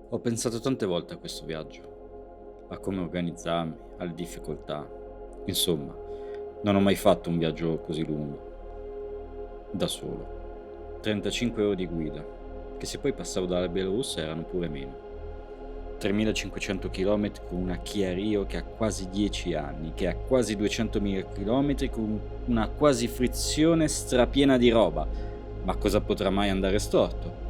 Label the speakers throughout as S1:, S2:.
S1: Ho pensato tante volte a questo viaggio, a come organizzarmi, alle difficoltà. Insomma, non ho mai fatto un viaggio così lungo, da solo. 35 ore di guida, che se poi passavo dalla Bielorussia erano pure meno. 3.500 km con una Kia Rio che ha quasi 10 anni, che ha quasi 200.000 km con una quasi frizione strapiena di roba. Ma cosa potrà mai andare storto?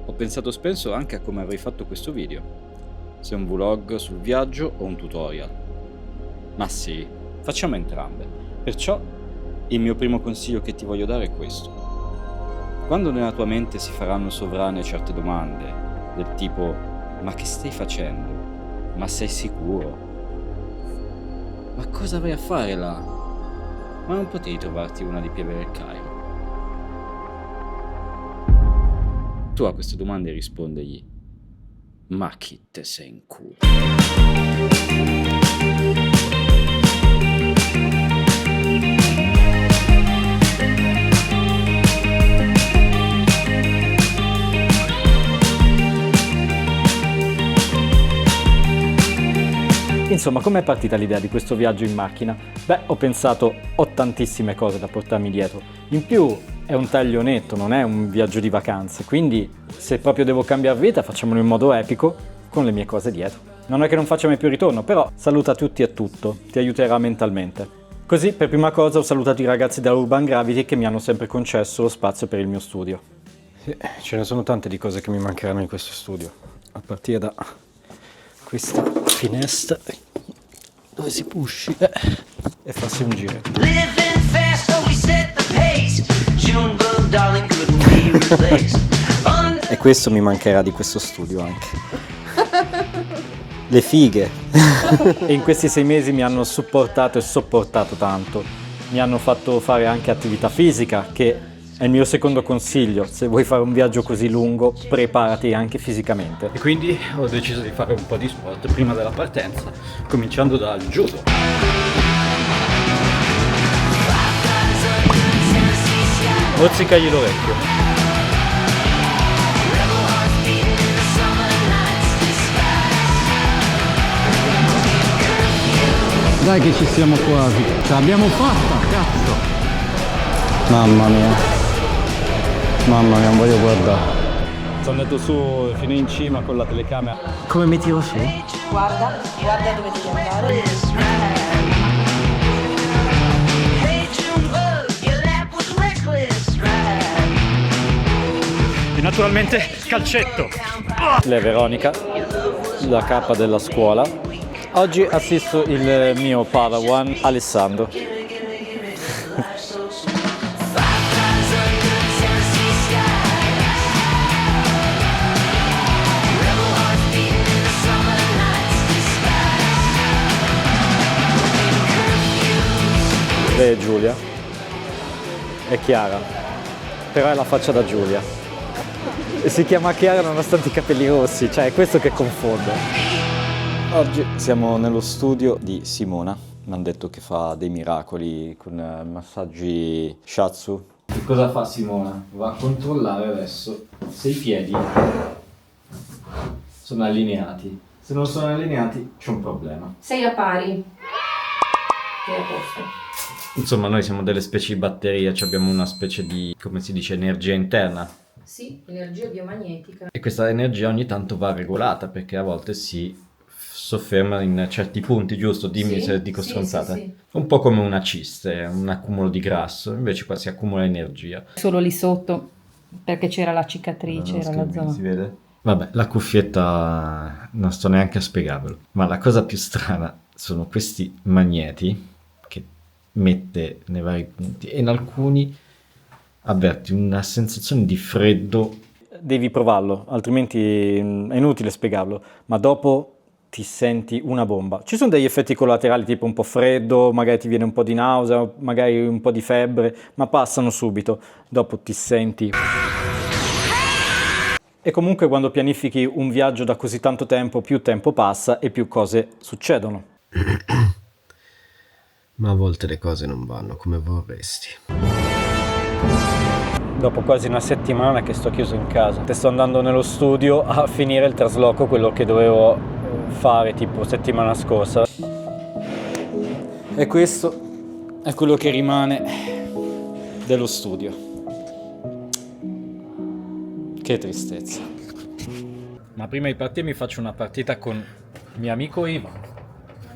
S1: Ho pensato spesso anche a come avrei fatto questo video, se un vlog sul viaggio o un tutorial. Ma sì, facciamo entrambe. Perciò il mio primo consiglio che ti voglio dare è questo. Quando nella tua mente si faranno sovrane certe domande, del tipo: ma che stai facendo? Ma sei sicuro? Ma cosa vai a fare là? Ma non potevi trovarti una di pieve del Cairo? Tu a queste domande rispondegli: ma chi te sei in culo?
S2: Insomma, com'è partita l'idea di questo viaggio in macchina? Beh, ho pensato, ho tantissime cose da portarmi dietro. In più è un taglio netto, non è un viaggio di vacanze, quindi se proprio devo cambiare vita facciamolo in modo epico con le mie cose dietro. Non è che non faccia mai più ritorno, però saluta tutti e tutto, ti aiuterà mentalmente. Così, per prima cosa, ho salutato i ragazzi da Urban Gravity che mi hanno sempre concesso lo spazio per il mio studio. Ce ne sono tante di cose che mi mancheranno in questo studio, a partire da questa finestra dove si può uscire e farsi un giro. E questo mi mancherà di questo studio anche. Le fighe. E in questi 6 mesi mi hanno supportato e sopportato tanto. Mi hanno fatto fare anche attività fisica, che è il mio secondo consiglio. Se vuoi fare un viaggio così lungo, preparati anche fisicamente. E quindi ho deciso di fare un po' di sport prima della partenza, cominciando dal judo. Mozzicagli l'orecchio.
S3: Dai che ci siamo quasi, ce l'abbiamo fatta, cazzo! Mamma mia, non voglio guardare.
S2: Sono andato su fino in cima con la telecamera. Come mi tiro su?
S4: Guarda dove devi andare.
S2: E naturalmente calcetto. Lei è Veronica, la capa della scuola. Oggi assisto il mio Padawan Alessandro. Lei è Giulia, è Chiara, però è la faccia da Giulia. E si chiama Chiara nonostante i capelli rossi, cioè è questo che confonde. Oggi siamo nello studio di Simona, mi hanno detto che fa dei miracoli con massaggi shiatsu. Che cosa fa Simona? Va a controllare adesso se i piedi sono allineati. Se non sono allineati c'è un problema.
S4: Sei a pari. Sei a posto.
S2: Insomma, noi siamo delle specie di batteria, cioè abbiamo una specie di, come si dice, energia interna.
S4: Sì, energia biomagnetica.
S2: E questa energia ogni tanto va regolata perché a volte si sofferma in certi punti, giusto? Dimmi se dico stronzate.
S4: Sì.
S2: Un po' come una ciste, un accumulo di grasso, invece qua si accumula energia.
S4: Solo lì sotto, perché c'era la cicatrice, era la zona.
S2: Si vede? Vabbè, la cuffietta non sto neanche a spiegarvelo, ma la cosa più strana sono questi magneti che mette nei vari punti e in alcuni avverti una sensazione di freddo. Devi provarlo, altrimenti è inutile spiegarlo, ma dopo ti senti una bomba. Ci sono degli effetti collaterali tipo un po' freddo, magari ti viene un po' di nausea, magari un po' di febbre, ma passano subito. Dopo ti senti... E comunque quando pianifichi un viaggio da così tanto tempo, più tempo passa e più cose succedono.
S3: Ma a volte le cose non vanno come vorresti.
S2: dopo quasi una settimana che sto chiuso in casa. Sto andando nello studio a finire il trasloco, quello che dovevo fare tipo settimana scorsa. E questo è quello che rimane dello studio. Che tristezza. Ma prima di partire mi faccio una partita con mio amico Ivan.
S5: Va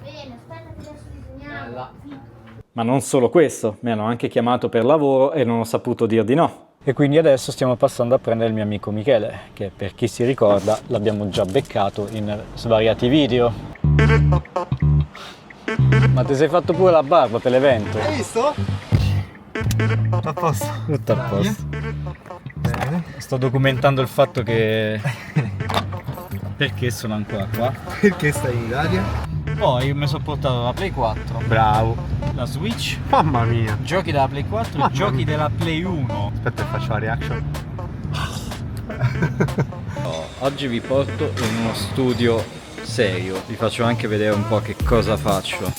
S5: bene, aspetta che adesso disegniamo.
S2: Ma non solo questo, mi hanno anche chiamato per lavoro e non ho saputo dir di no. E quindi adesso stiamo passando a prendere il mio amico Michele, che per chi si ricorda l'abbiamo già beccato in svariati video. Ma ti sei fatto pure la barba per l'evento?
S6: Hai visto? Tutto a posto.
S2: Tutto a posto.
S6: Bene.
S2: Sto documentando il fatto che... Perché sono ancora qua?
S6: Perché stai in Italia?
S2: Poi mi sono portato la Play 4,
S6: Bravo.
S2: la Switch,
S6: Mamma mia.
S2: giochi della Play 4 e giochi della Play 1.
S6: Aspetta che faccio la reaction.
S2: Oggi vi porto in uno studio serio, vi faccio anche vedere un po' che cosa faccio.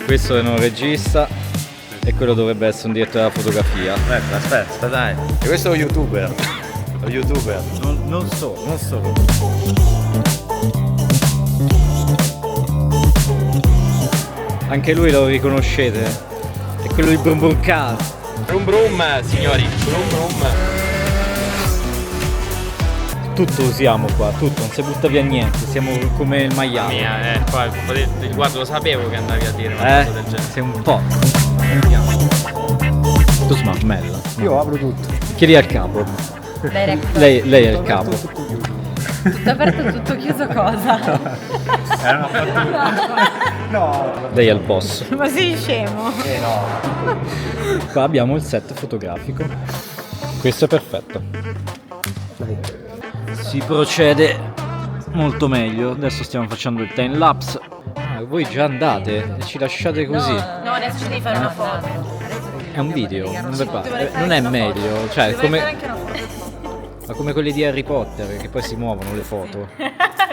S2: Questo è un regista e quello dovrebbe essere un direttore della fotografia.
S6: Aspetta, dai. E questo è lo youtuber. Lo youtuber.
S2: Non solo. Anche lui lo riconoscete? È quello di Brum Brum Car.
S6: Brum brum, signori. Brum brum.
S2: Tutto usiamo qua, tutto, non si butta via niente, siamo come il maiale.
S7: Poi guarda, lo sapevo che andavi a dire una cosa del genere.
S2: Sei un po'. Tu smarmella.
S6: Io apro tutto.
S2: Chiedi al capo. Lei è il capo.
S4: Tutto aperto, tutto chiuso cosa?
S6: No.
S2: Lei è il boss.
S4: Ma sei scemo?
S2: Qua abbiamo il set fotografico. Questo è perfetto. Si procede molto meglio. Adesso stiamo facendo il time lapse. Ah, voi già andate e ci lasciate così.
S4: No, adesso ci devi fare una foto.
S2: È un video, non è meglio. Cioè, come, ma come quelli di Harry Potter che poi si muovono le foto.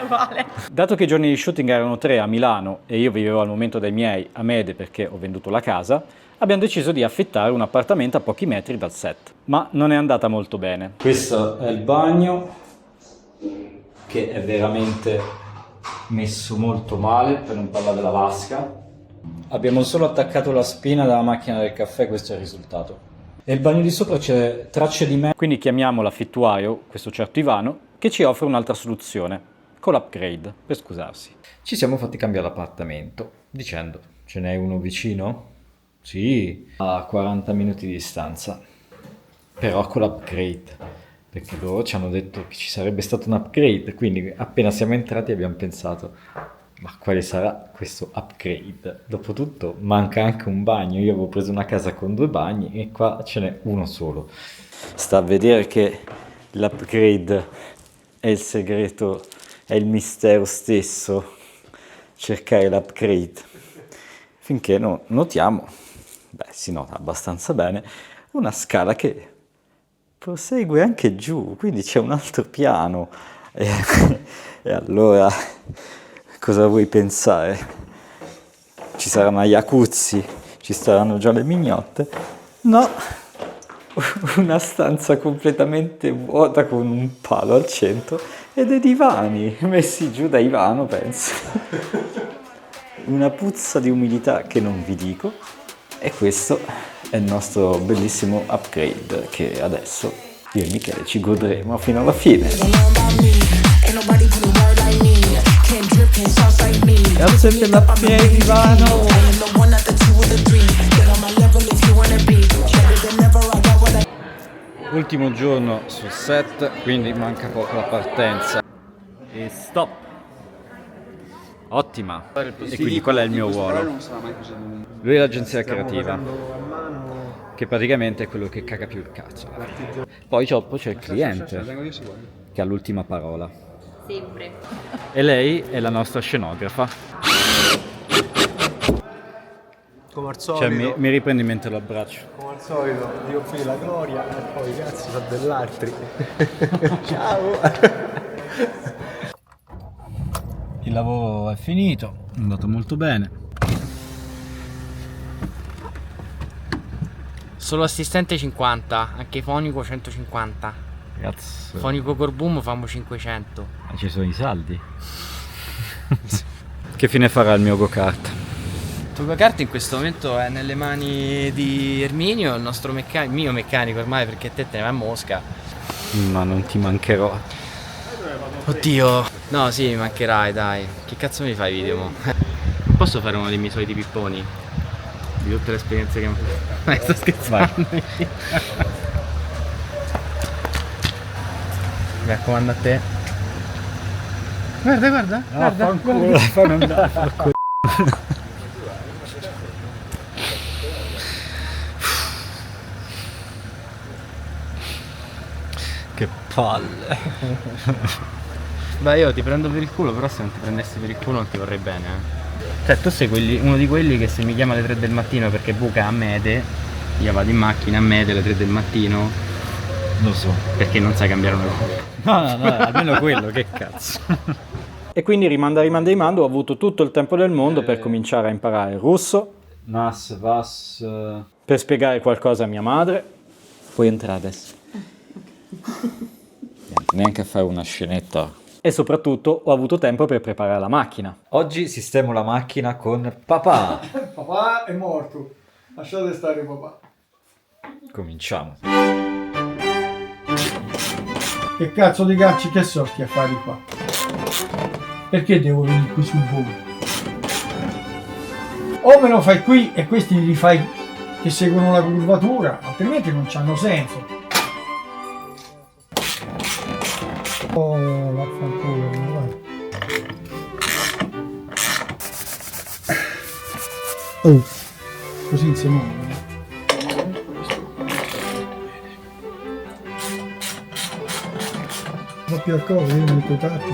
S4: Uguale.
S2: Dato che i giorni di shooting erano 3 a Milano e io vivevo al momento dai miei a Mede perché ho venduto la casa, abbiamo deciso di affittare un appartamento a pochi metri dal set. Ma non è andata molto bene. Questo è il bagno, che è veramente messo molto male, per non parlare della vasca. Abbiamo solo attaccato la spina dalla macchina del caffè, questo è il risultato. E il bagno di sopra c'è tracce di me, quindi chiamiamo l'affittuario, questo certo Ivano, che ci offre un'altra soluzione, con l'upgrade, per scusarsi. Ci siamo fatti cambiare l'appartamento, dicendo, ce n'è uno vicino? Sì, a 40 minuti di distanza, però con l'upgrade. Perché loro ci hanno detto che ci sarebbe stato un upgrade, quindi appena siamo entrati abbiamo pensato, ma quale sarà questo upgrade? Dopotutto manca anche un bagno, io avevo preso una casa con 2 bagni e qua ce n'è uno solo. Sta a vedere che l'upgrade è il segreto, è il mistero stesso, cercare l'upgrade. Finché notiamo, si nota abbastanza bene, una scala che prosegue anche giù, quindi c'è un altro piano. E allora, cosa vuoi pensare? Ci sarà una jacuzzi? Ci saranno già le mignotte? No, una stanza completamente vuota con un palo al centro e dei divani messi giù da Ivano, penso. Una puzza di umidità che non vi dico, e questo è il nostro bellissimo upgrade che adesso io e Michele ci godremo fino alla fine. Grazie per l'upgrade, Ivano! Ultimo giorno sul set, quindi manca poco la partenza. E stop! Ottima! E quindi qual è il mio ruolo? Lui è l'agenzia creativa, che praticamente è quello che caga più il cazzo. Poi dopo c'è il cliente, che ha l'ultima parola.
S4: Sempre.
S2: E lei è la nostra scenografa.
S6: Come al solito.
S2: Cioè mi riprendi mentre lo abbraccio.
S6: Come al solito, Dio qui la gloria e poi cazzo sono dell'altri. Ciao!
S3: Il lavoro è finito, è andato molto bene.
S7: Solo assistente 50, anche fonico 150.
S2: Cazzo.
S7: Fonico Corboom famo 500.
S2: Ma ci sono i saldi. Che fine farà il mio go-kart?
S7: Il tuo go-kart in questo momento è nelle mani di Erminio, il nostro mio meccanico ormai, perché te ne vai a Mosca.
S2: Ma non ti mancherò.
S7: Oddio. No, sì, mi mancherai, dai. Che cazzo mi fai video mo? Posso fare uno dei miei soliti pipponi? Di tutte le esperienze che mi sto scherzando. Mi raccomando a te. Guarda, guarda, guarda, guarda.
S2: Fammi andare. Che palle.
S7: Beh, io ti prendo per il culo, però se non ti prendessi per il culo non ti vorrei bene, Cioè, tu sei uno di quelli che se mi chiama alle 3 del mattino perché buca a Mede, io vado in macchina a Mede alle 3 del mattino.
S2: Lo so.
S7: Perché non sai cambiare una cosa.
S2: No, almeno quello, che cazzo. E quindi rimando, ho avuto tutto il tempo del mondo per cominciare a imparare il russo. Nas, vas. Per spiegare qualcosa a mia madre.
S1: Puoi entrare adesso. Neanche a fare una scenetta.
S2: E soprattutto ho avuto tempo per preparare la macchina.
S8: Oggi sistemo la macchina con papà.
S3: Papà è morto. Lasciate stare papà.
S8: Cominciamo.
S3: Che cazzo di cacci che sorti a fare qua? Perché devo venire qui sul volo? O me lo fai qui e questi li fai che seguono la curvatura, altrimenti non c'hanno senso. Oh, vaffanculo, guarda. Oh, così si muovono. Va più al coso, io metto i tatti.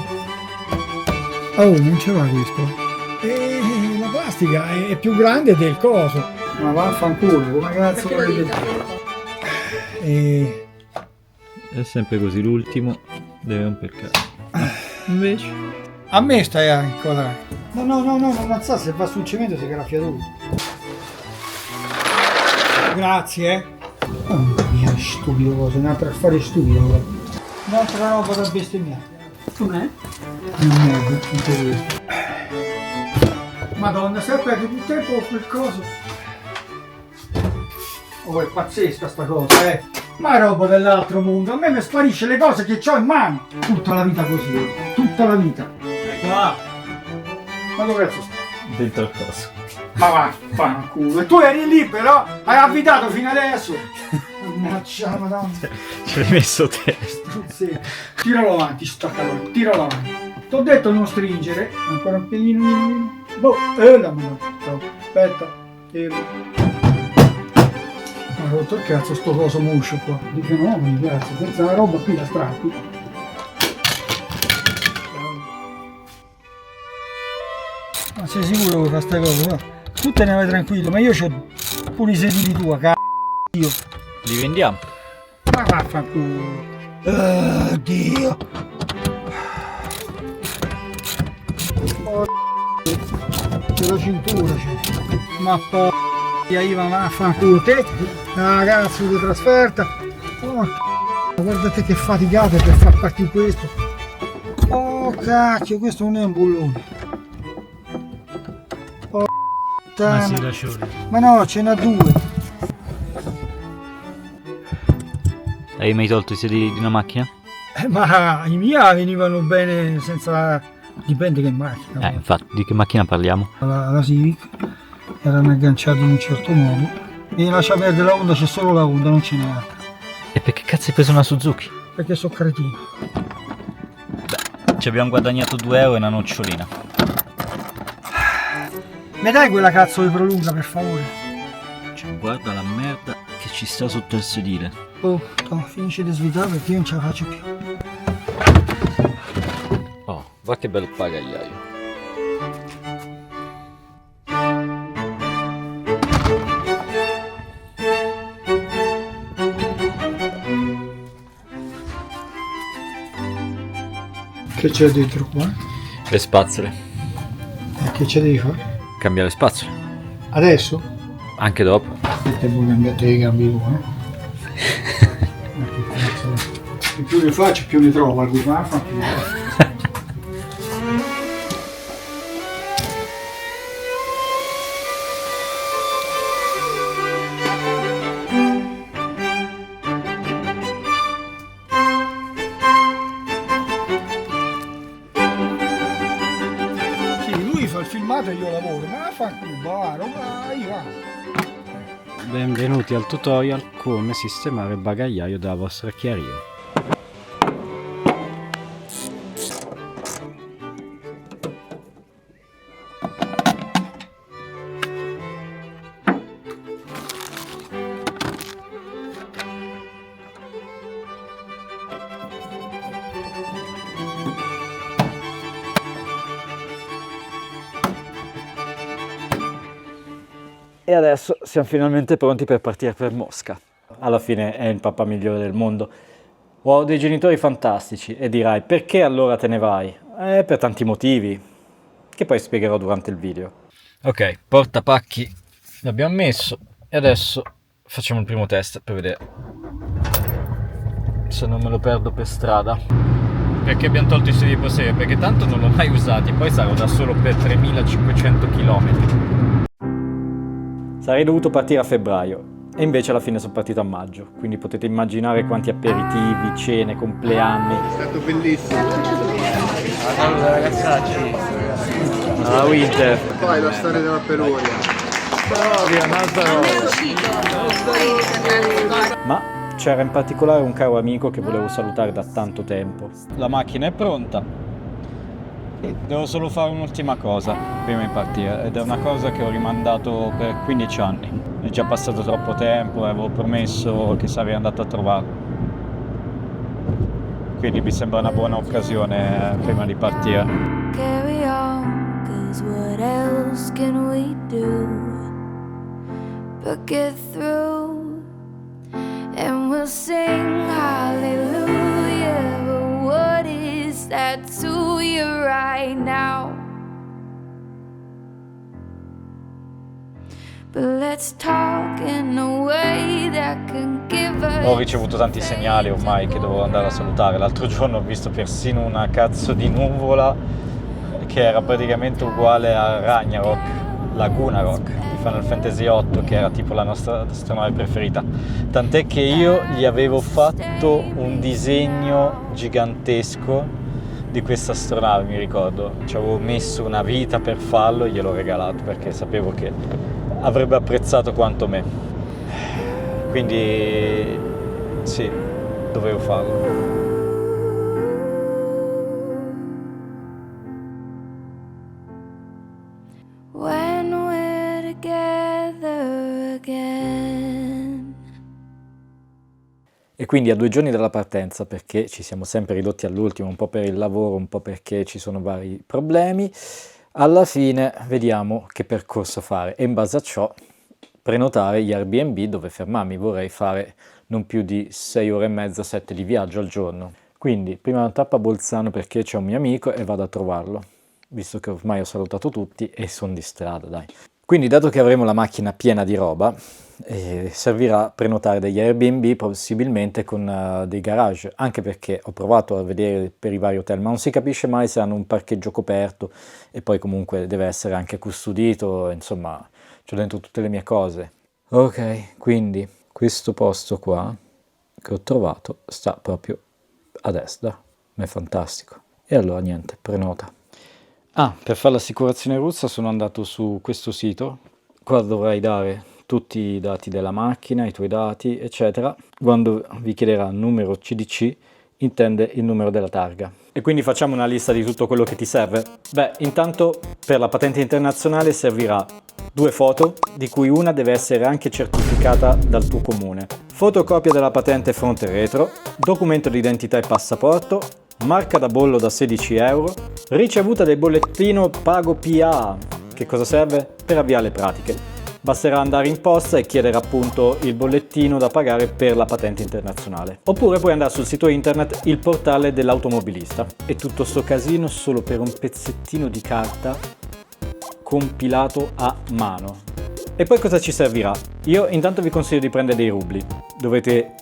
S3: Oh, non ce l'ha questo. E la plastica è più grande del coso. Ma vaffanculo, come cazzo lo vedete? E...
S2: È sempre così, l'ultimo deve romper cazzo. Invece...
S3: A me stai a inquadrare. No, non alzare, se va sul cemento si graffia tutto. Grazie, Mamma mia, stupido cosa, un'altra affare stupido. Un'altra roba da bestemmiare. Com'è? Non merda, tutto questo. Madonna, se perdi più tempo con quel coso. Oh, è pazzesca sta cosa, Ma è roba dell'altro mondo, a me mi sparisce le cose che ho in mano. Tutta la vita così, tutta la vita. Ma dove cazzo stai?
S2: Dentro il coso.
S3: Ma vaffanculo. E tu eri lì però, hai avvitato fino adesso. Mannaggia, madonna.
S2: Ci hai messo te.
S3: Struzzetto. Tiralo avanti, staccalo, tiralo avanti. T'ho detto non stringere, ancora un pelino. Boh, la madonna. Aspetta, tiro. Ma rotto il cazzo sto coso muscio qua. Di fenomeni, cazzo, senza la roba qui la strappi. Ma sei sicuro che fa sta cosa? No? Tu te ne vai tranquillo, ma io c'ho pure i sedili tua, io.
S2: Li vendiamo.
S3: Ma vaffanculo. Dio. Oh, c'è la cintura, c'è. Ma io vaffanculo. Te, ragazzo di trasferta. Oh, guardate che faticate per far partire questo. Oh cacchio, questo non è un bullone. Oh, ma no, ce n'ha due.
S2: Hai mai tolto i sedili di una macchina?
S3: Ma i miei venivano bene senza... Dipende che macchina.
S2: Infatti, di che macchina parliamo?
S3: La Civic erano agganciati in un certo modo e lascia perdere la Honda, c'è solo la Honda, non ce n'è altra.
S2: E perché cazzo hai preso una Suzuki?
S3: Perché sono cretino.
S2: Beh, ci abbiamo guadagnato 2 euro e una nocciolina.
S3: Mi dai quella cazzo di prolunga per favore?
S2: Cioè, guarda la merda che ci sta sotto il sedile.
S3: Oh, finisci di svitare perché io non ce la faccio più.
S1: Oh, va che bel pagagliaio.
S3: Che c'è dentro qua?
S8: Le spazzole.
S3: E che ce devi fare?
S8: Cambia le spazzole.
S3: Adesso?
S8: Anche dopo.
S3: Te vuoi cambiare, te le cambi tu, eh? Ma che cazzo è? Più le faccio, più le trovo. Più le faccio. Il filmato e io lavoro, ma fa va.
S2: Benvenuti al tutorial come sistemare il bagagliaio della vostra Chiario. E adesso siamo finalmente pronti per partire per Mosca. Alla fine è il papà migliore del mondo. Ho dei genitori fantastici e dirai perché allora te ne vai? Per tanti motivi, che poi spiegherò durante il video. Ok, portapacchi l'abbiamo messo e adesso facciamo il primo test per vedere se non me lo perdo per strada. Perché abbiamo tolto i sedili posteriori? Perché tanto non l'ho mai usati, poi sarò da solo per 3500 km. Sarei dovuto partire a febbraio e invece alla fine sono partito a maggio, quindi potete immaginare quanti aperitivi, cene, compleanni.
S6: È stato bellissimo.
S7: Allora ragazzacci.
S2: Alla Winter.
S6: Poi la storia della Peloria.
S2: Ma c'era in particolare un caro amico che volevo salutare da tanto tempo. La macchina è pronta. Devo solo fare un'ultima cosa prima di partire ed è una cosa che ho rimandato per 15 anni. È già passato troppo tempo e avevo promesso che sarei andato a trovarlo. Quindi mi sembra una buona occasione prima di partire.
S9: Carry on, 'cause what else can we do but get through, and we'll sing hallelujah, but what is that to you right now? But let's talk in a way that can give us.
S2: Ho ricevuto tanti segnali ormai che dovevo andare a salutare. L'altro giorno ho visto persino una cazzo di nuvola che era praticamente uguale a Ragnarok, Laguna Rock di Final Fantasy VIII, che era tipo la nostra astronave preferita. Tant'è che io gli avevo fatto un disegno gigantesco di questa astronave, mi ricordo. Ci avevo messo una vita per farlo e gliel'ho regalato perché sapevo che avrebbe apprezzato quanto me. Quindi sì, dovevo farlo.
S9: When we're together again.
S2: E quindi a 2 giorni dalla partenza, perché ci siamo sempre ridotti all'ultimo, un po' per il lavoro, un po' perché ci sono vari problemi, alla fine vediamo che percorso fare e in base a ciò prenotare gli Airbnb dove fermarmi. Vorrei fare non più di 6 ore e mezza, 7 di viaggio al giorno. Quindi prima una tappa a Bolzano perché c'è un mio amico e vado a trovarlo, visto che ormai ho salutato tutti e sono di strada, dai. Quindi dato che avremo la macchina piena di roba, servirà prenotare degli Airbnb possibilmente con dei garage, anche perché ho provato a vedere per i vari hotel, ma non si capisce mai se hanno un parcheggio coperto e poi comunque deve essere anche custodito, insomma c'ho dentro tutte le mie cose. Ok, quindi questo posto qua che ho trovato sta proprio a destra, ma è fantastico. E allora niente, prenota. Ah, per fare l'assicurazione russa sono andato su questo sito, qua dovrai dare tutti i dati della macchina, i tuoi dati, eccetera. Quando vi chiederà numero CDC, intende il numero della targa. E quindi facciamo una lista di tutto quello che ti serve. Beh, intanto per la patente internazionale servirà 2 foto, di cui una deve essere anche certificata dal tuo comune. Fotocopia della patente fronte e retro, documento di identità e passaporto, marca da bollo da 16 euro, ricevuta del bollettino pago PA. Che cosa serve? Per avviare le pratiche. Basterà andare in posta e chiedere appunto il bollettino da pagare per la patente internazionale. Oppure puoi andare sul sito internet il portale dell'automobilista. E tutto sto casino solo per un pezzettino di carta compilato a mano. E poi cosa ci servirà? Io intanto vi consiglio di prendere dei rubli. Dovete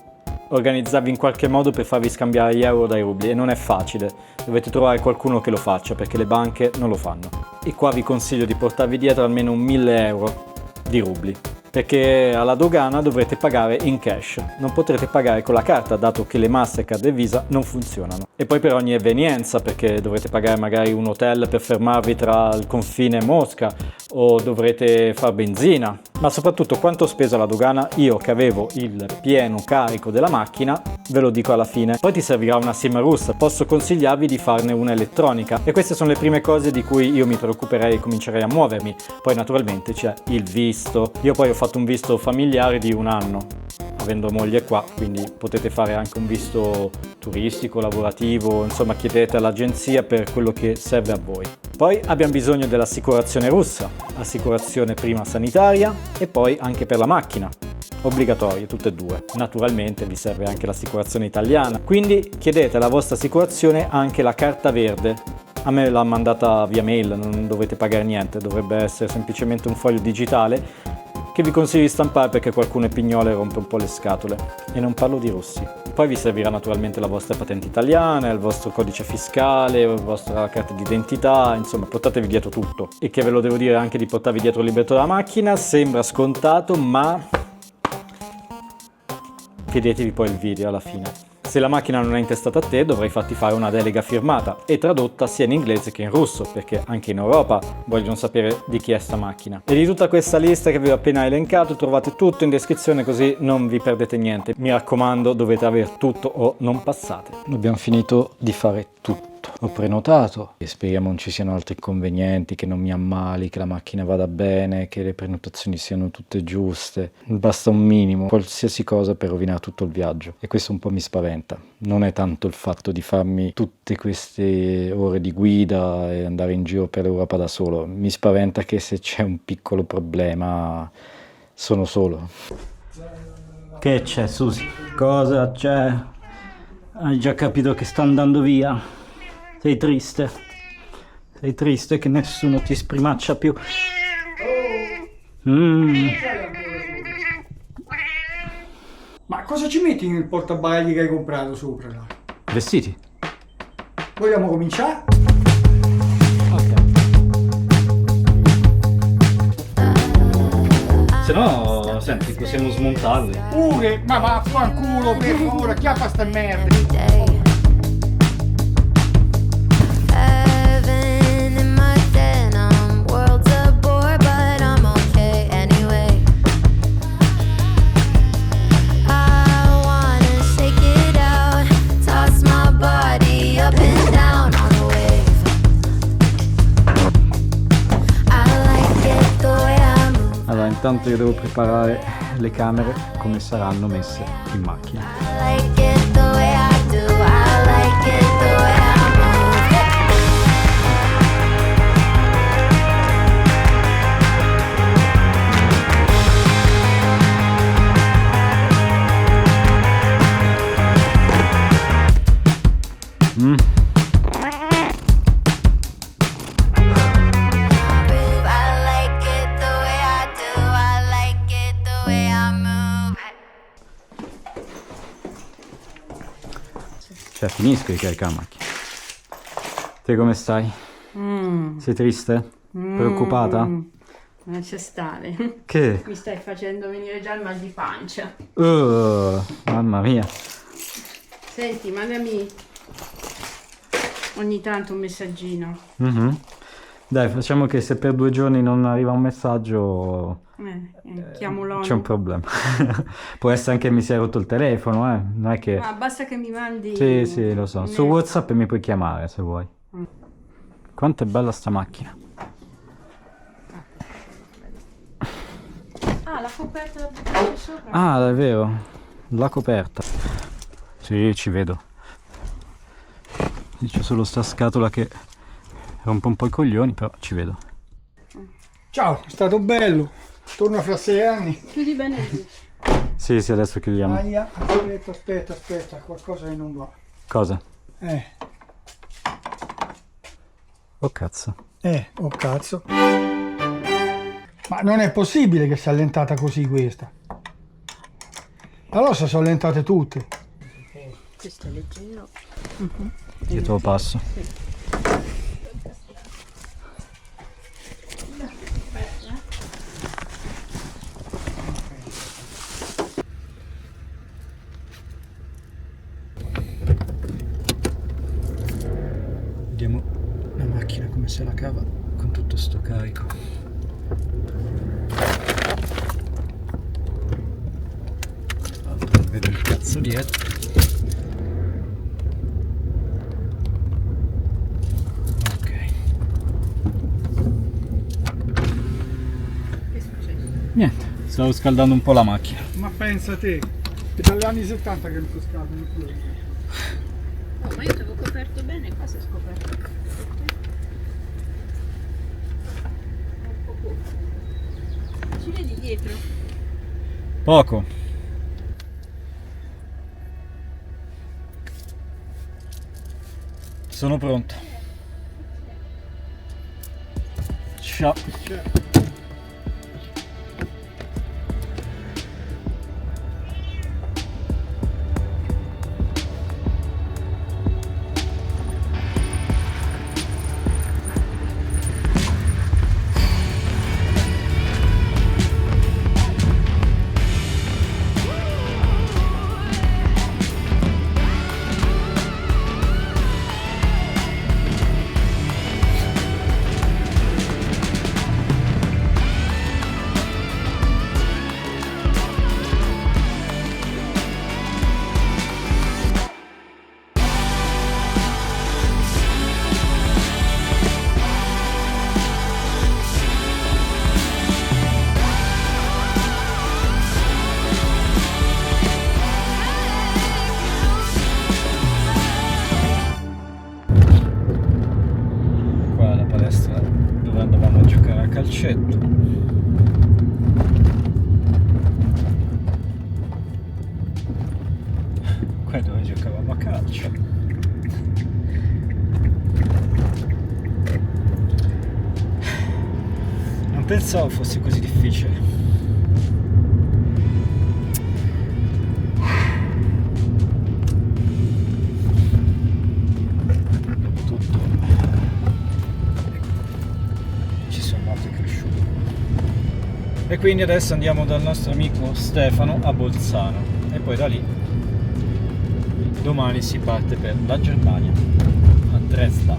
S2: organizzarvi in qualche modo per farvi scambiare gli euro dai rubli e non è facile. Dovete trovare qualcuno che lo faccia perché le banche non lo fanno. E qua vi consiglio di portarvi dietro almeno 1000 euro di rubli, perché alla dogana dovrete pagare in cash, non potrete pagare con la carta dato che le Mastercard e Visa non funzionano. E poi per ogni evenienza, perché dovrete pagare magari un hotel per fermarvi tra il confine e Mosca, o dovrete far benzina, ma soprattutto quanto ho speso alla dogana io che avevo il pieno carico della macchina, ve lo dico alla fine. Poi ti servirà una SIM russa, posso consigliarvi di farne una elettronica e queste sono le prime cose di cui io mi preoccuperei e comincerei a muovermi. Poi naturalmente c'è il visto, io poi ho fatto un visto familiare di 1 anno, avendo moglie qua, quindi potete fare anche un visto turistico, lavorativo, insomma chiedete all'agenzia per quello che serve a voi. Poi abbiamo bisogno dell'assicurazione russa, assicurazione prima sanitaria e poi anche per la macchina, obbligatorie tutte e due. Naturalmente vi serve anche l'assicurazione italiana, quindi chiedete alla vostra assicurazione anche la carta verde. A me l'ha mandata via mail, non dovete pagare niente, dovrebbe essere semplicemente un foglio digitale che vi consiglio di stampare perché qualcuno è pignolo e rompe un po' le scatole. E non parlo di russi. Poi vi servirà naturalmente la vostra patente italiana, il vostro codice fiscale, la vostra carta d'identità, insomma portatevi dietro tutto. E che ve lo devo dire anche di portarvi dietro il libretto della macchina, sembra scontato ma chiedetevi poi il video alla fine. Se la macchina non è intestata a te dovrai farti fare una delega firmata e tradotta sia in inglese che in russo, perché anche in Europa vogliono sapere di chi è sta macchina. E di tutta questa lista che vi ho appena elencato trovate tutto in descrizione così non vi perdete niente. Mi raccomando, dovete aver tutto o non passate. Abbiamo finito di fare tutto. Ho prenotato e speriamo non ci siano altri inconvenienti, che non mi ammali, che la macchina vada bene, che le prenotazioni siano tutte giuste. Basta un minimo, qualsiasi cosa per rovinare tutto il viaggio e questo un po' mi spaventa. Non è tanto il fatto di farmi tutte queste ore di guida e andare in giro per l'Europa da solo, mi spaventa che se c'è un piccolo problema sono solo.
S10: Che c'è, Susi? Cosa c'è? Hai già capito che sta andando via? Sei triste? Sei triste che nessuno ti sprimaccia più?
S3: Ma cosa ci metti nel portabagagli che hai comprato sopra là?
S2: Vestiti?
S3: Vogliamo cominciare?
S2: Se no, senti, possiamo smontarli.
S3: Pure, ma vaffanculo per favore, chiappa sta merda.
S2: Intanto io devo preparare le camere come saranno messe in macchina. Cioè, finisco di caricare la macchina. Te come stai? Sei triste? Preoccupata?
S4: Lascia stare.
S2: Che?
S4: Mi stai facendo venire già il mal di pancia.
S2: Mamma mia.
S4: Senti, mandami ogni tanto un messaggino.
S2: Dai, facciamo che se per 2 giorni non arriva un messaggio...
S4: chiamo l'ONU.
S2: C'è un problema. Può essere anche che mi sia rotto il telefono, non è che...
S4: Ma basta che mi mandi...
S2: Sì, lo so. Su WhatsApp mi puoi chiamare se vuoi. Quanto è bella sta macchina.
S4: Ah, la coperta da buttare sopra.
S2: Ah, è vero. La coperta. Sì, ci vedo. C'è solo sta scatola che rompe un po' i coglioni, però ci vedo.
S3: Ciao, è stato bello. Torno fra 6 anni.
S5: Chiudi bene lì.
S2: Sì, adesso chiudiamo.
S3: Aia, aspetta, qualcosa che non va.
S2: Cosa? Oh cazzo.
S3: Oh cazzo. Ma non è possibile che sia allentata così questa. Allora si sono allentate tutte.
S5: Questo è leggero.
S2: Io te lo passo.
S3: Vediamo la macchina come se la cava con tutto sto carico.
S2: Vedo il cazzo dietro. Ok. Niente, stavo scaldando un po' la macchina.
S3: Ma pensa te, è dagli anni 70 che non si scaldano più.
S5: Oh, ma io ti avevo coperto bene, qua si è scoperto. Ci vedi dietro?
S2: Poco. Sono pronto. Ciao. Dove andavamo a giocare a calcetto. Qua dove giocavamo a calcio. Non pensavo fosse così difficile. Dopotutto ci sono nato e cresciuto. E quindi adesso andiamo dal nostro amico Stefano a Bolzano e poi da lì domani si parte per la Germania, a Dresda.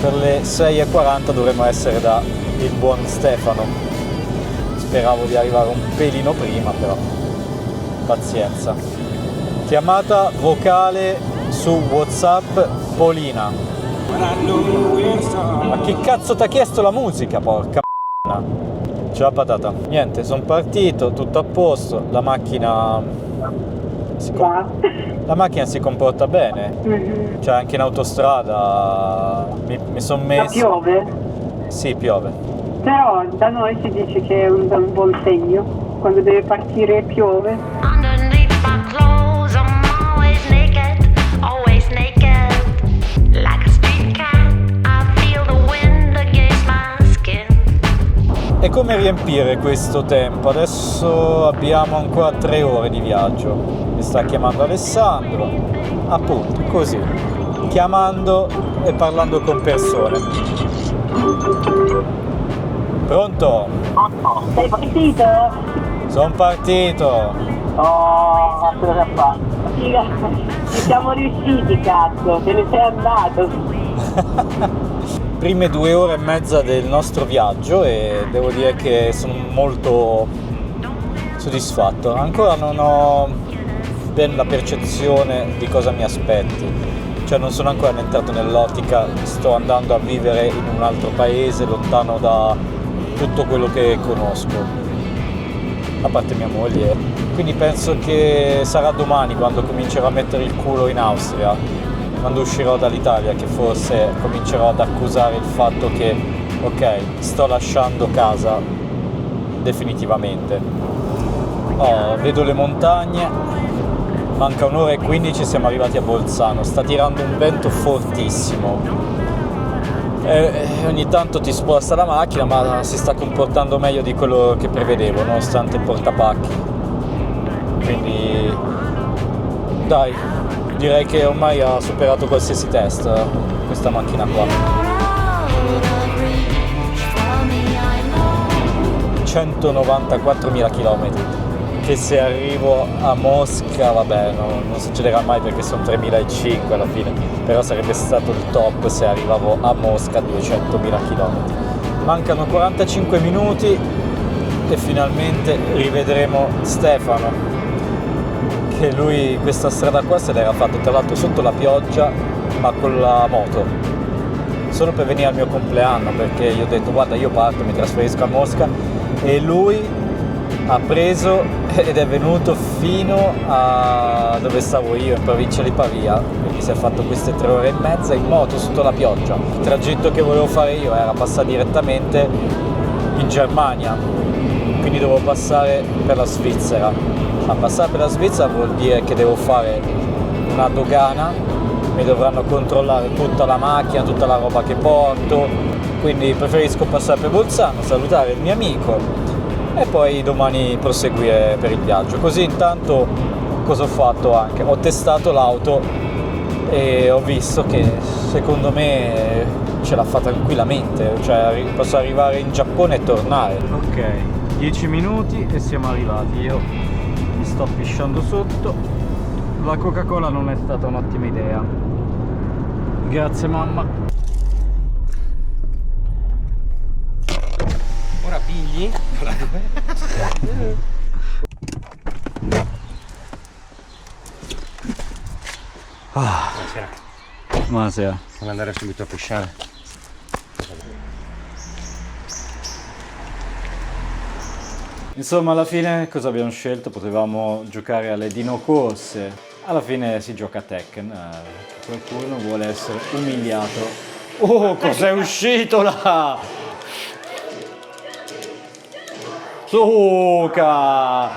S2: Per le 6:40 dovremmo essere da il buon Stefano. Speravo di arrivare un pelino prima, però pazienza. Chiamata vocale su WhatsApp Polina. Ma che cazzo t'ha chiesto la musica, porca p***a? C'è la patata. Niente, sono partito, tutto a posto, la macchina si comporta bene. Cioè anche in autostrada mi sono messo.
S11: Ma piove?
S2: Sì, piove.
S11: Però da noi si dice che è un buon segno. Quando deve partire piove.
S9: Underneath my clothes, I'm always naked, like a street cat. I feel the wind against my skin.
S2: E come riempire questo tempo? Adesso abbiamo ancora 3 ore di viaggio. Mi sta chiamando Alessandro, appunto, così, chiamando e parlando con persone. Pronto?
S11: Sei partito?
S2: Sono partito!
S11: Oh, ma cosa fa? Ci siamo riusciti, cazzo, te ne sei andato.
S2: Prime 2 ore e mezza del nostro viaggio e devo dire che sono molto soddisfatto. Ancora non ho ben la percezione di cosa mi aspetti, cioè non sono ancora entrato nell'ottica, sto andando a vivere in un altro paese lontano da tutto quello che conosco. a parte mia moglie. Quindi penso che sarà domani quando comincerò a mettere il culo in Austria, quando uscirò dall'Italia, che forse comincerò ad accusare il fatto che ok, sto lasciando casa definitivamente. Vedo le montagne, manca un'ora e 15, siamo arrivati a Bolzano, sta tirando un vento fortissimo. Ogni tanto ti sposta la macchina, ma si sta comportando meglio di quello che prevedevo, nonostante il portapacchi. Quindi dai, direi che ormai ha superato qualsiasi test questa macchina qua. 194.000 km, che se arrivo a Mosca, vabbè, non succederà mai perché sono 3.500 alla fine, però sarebbe stato il top se arrivavo a Mosca a 200.000 km. Mancano 45 minuti e finalmente rivedremo Stefano, che lui questa strada qua se l'era fatta tra l'altro sotto la pioggia, ma con la moto, solo per venire al mio compleanno, perché gli ho detto guarda, io parto, mi trasferisco a Mosca, e lui ha preso ed è venuto fino a dove stavo io, in provincia di Pavia, quindi si è fatto queste 3 ore e mezza in moto sotto la pioggia. Il tragitto che volevo fare io era passare direttamente in Germania, quindi dovevo passare per la Svizzera. Ma passare per la Svizzera vuol dire che devo fare una dogana, mi dovranno controllare tutta la macchina, tutta la roba che porto, quindi preferisco passare per Bolzano, salutare il mio amico e poi domani proseguire per il viaggio. Così intanto cosa ho fatto anche? Ho testato l'auto e ho visto che secondo me ce la fa tranquillamente, cioè posso arrivare in Giappone e tornare. Ok, 10 minuti e siamo arrivati. Io mi sto pisciando sotto. La Coca-Cola non è stata un'ottima idea. Grazie mamma.
S7: Ora pigli? Buonasera.
S2: Buonasera.
S7: Come andare subito a pisciare?
S2: Insomma, alla fine cosa abbiamo scelto? Potevamo giocare alle Dino Corse. Alla fine si gioca a Tekken. Qualcuno vuole essere umiliato. Oh, cos'è uscito là? Suca!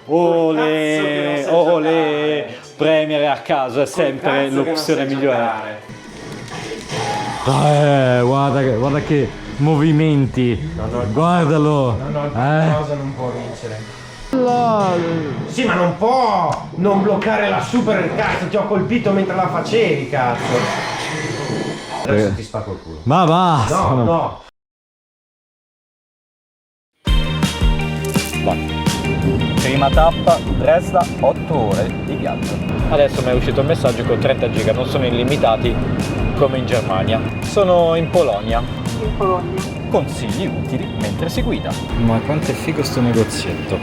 S2: Ole! Ole! Premere a caso è sempre l'opzione migliore. Guarda che movimenti. Guardalo.
S12: Cosa non può vincere. Sì, ma non può non bloccare la super, cazzo, ti ho colpito mentre la facevi, cazzo. Adesso ti spacco il culo.
S2: Ma basta!
S12: No.
S2: Prima tappa, Dresda, 8 ore di viaggio. Adesso mi è uscito il messaggio che ho 30 giga, non sono illimitati come in Germania. Sono in Polonia. Consigli utili mentre si guida. Ma quanto è figo sto negozietto.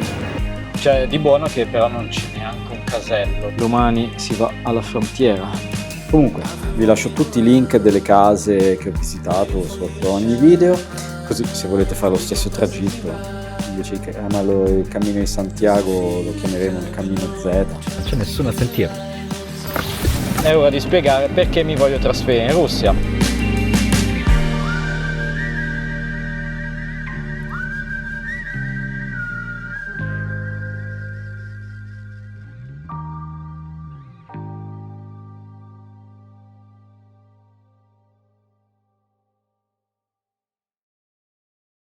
S2: C'è di buono che però non c'è neanche un casello. Domani si va alla frontiera. Comunque, vi lascio tutti i link delle case che ho visitato sotto ogni video, così se volete fare lo stesso tragitto. Invece di chiamarlo il cammino di Santiago lo chiameremo il cammino Z. Non c'è nessuno a sentire. È ora di spiegare perché mi voglio trasferire in Russia.